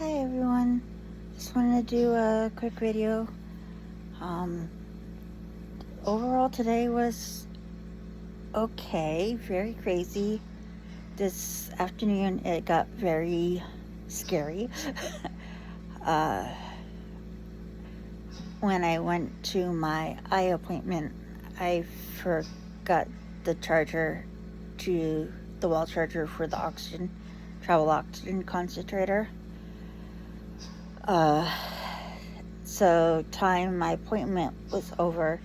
Hi everyone, just wanted to do a quick video. Overall today was okay, very crazy. This afternoon it got very scary. uh, when I went to my eye appointment, I forgot the charger the wall charger for the travel oxygen concentrator. So time my appointment was over,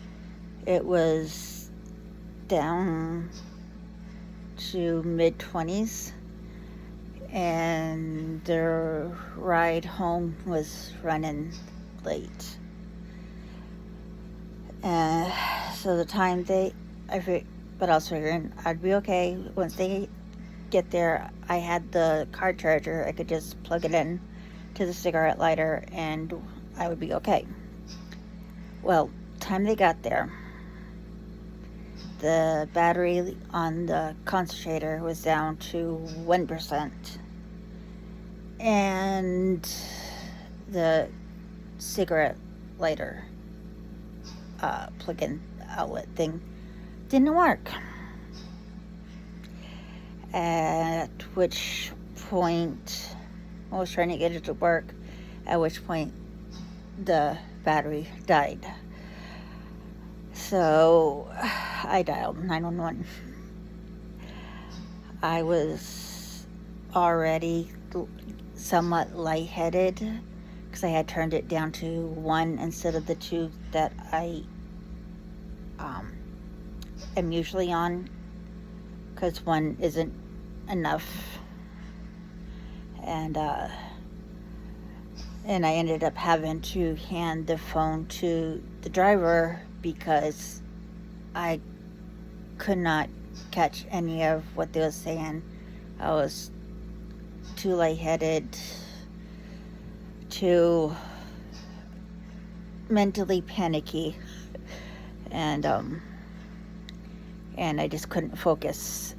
it was down to mid-20s, and the ride home was running late. And so the time but I was figuring I'd be okay. Once they get there, I had the car charger. I could just plug it in to the cigarette lighter and I would be okay. Well, time they got there, the battery on the concentrator was down to 1%, and the cigarette lighter plug-in outlet thing didn't work. At which point I was trying to get it to work, at which point the battery died. So I dialed 911. I was already somewhat lightheaded because I had turned it down to 1 instead of the 2 that I am usually on, because 1 isn't enough. And I ended up having to hand the phone to the driver because I could not catch any of what they were saying. I was too lightheaded, too mentally panicky, and I just couldn't focus.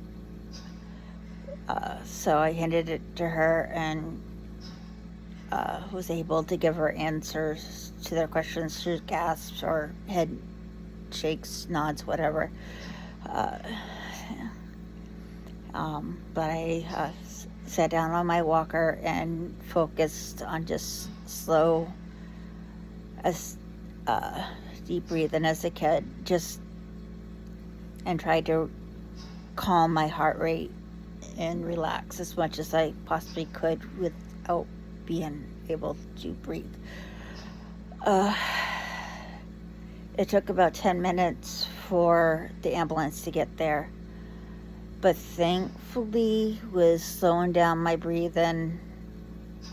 So I handed it to her and was able to give her answers to their questions through gasps or head shakes, nods, whatever. But I sat down on my walker and focused on just slow, as deep breathing as I could, and tried to calm my heart rate and relax as much as I possibly could without being able to breathe. It took about 10 minutes for the ambulance to get there, but thankfully with slowing down my breathing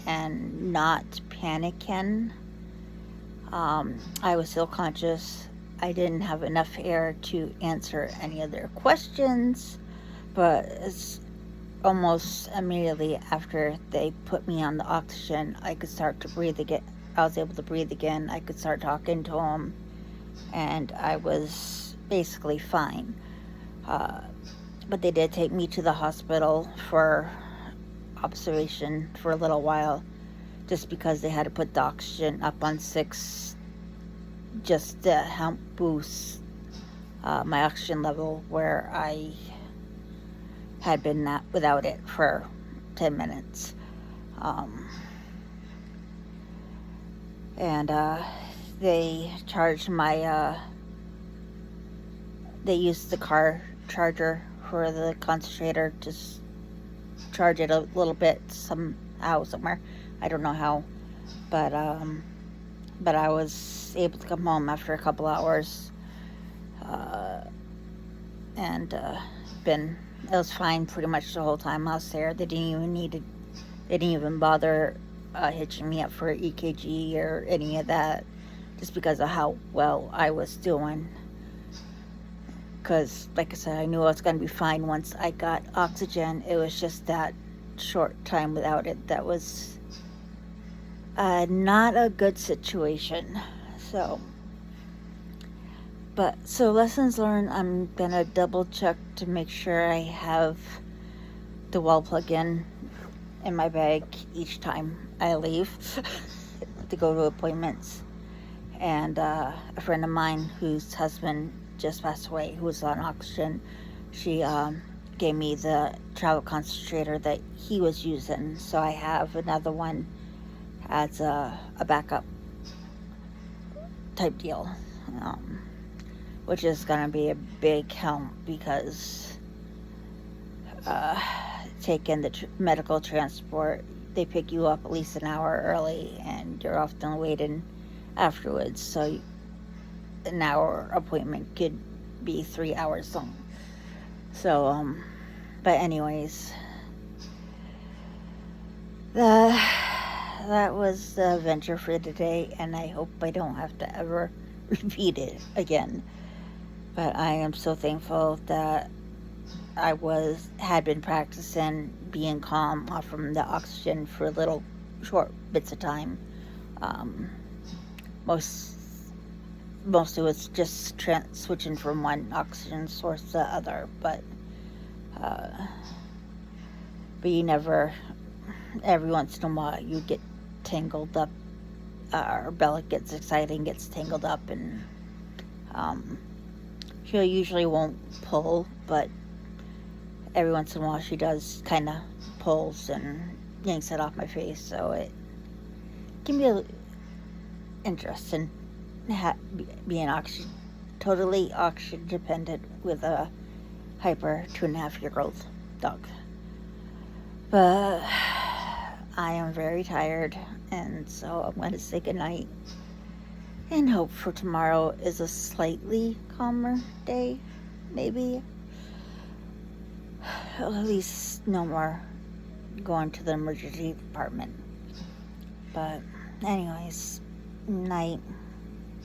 and not panicking, I was still conscious. I didn't have enough air to answer any of their questions, but it's almost immediately after they put me on the oxygen, I could start to breathe again. I was able to breathe again. I could start talking to them, and I was basically fine. But they did take me to the hospital for observation for a little while, just because they had to put the oxygen up on 6 just to help boost my oxygen level, where I had been without it for 10 minutes. And they charged they used the car charger for the concentrator to charge it a little bit somehow, somewhere. I don't know how, but I was able to come home after a couple hours, and it was fine pretty much the whole time I was there. They didn't even bother hitching me up for EKG or any of that, just because of how well I was doing. Because, like I said, I knew I was going to be fine once I got oxygen. It was just that short time without it that was not a good situation. So lessons learned, I'm going to double check to make sure I have the wall plug in in my bag each time I leave to go to appointments. And a friend of mine whose husband just passed away, who was on oxygen, she gave me the travel concentrator that he was using. So I have another one as a backup type deal, which is going to be a big help because taking the medical transport, they pick you up at least an hour early and you're often waiting afterwards. So an hour appointment could be 3 hours long. So, but anyways, that was the adventure for today, and I hope I don't have to ever repeat it again. But I am so thankful that I had been practicing being calm off from the oxygen for little short bits of time. Most of it's just switching from one oxygen source to the other, but you never, every once in a while you get tangled up, our Bella gets excited and gets tangled up, and she usually won't pull, but every once in a while she does kind of pulls and yanks it off my face, so it can be interesting being totally oxygen dependent with a hyper 2.5-year-old dog. But I am very tired, and so I'm going to say goodnight and hope for tomorrow is a slightly calmer day, maybe. At least no more going to the emergency department. But anyways, night.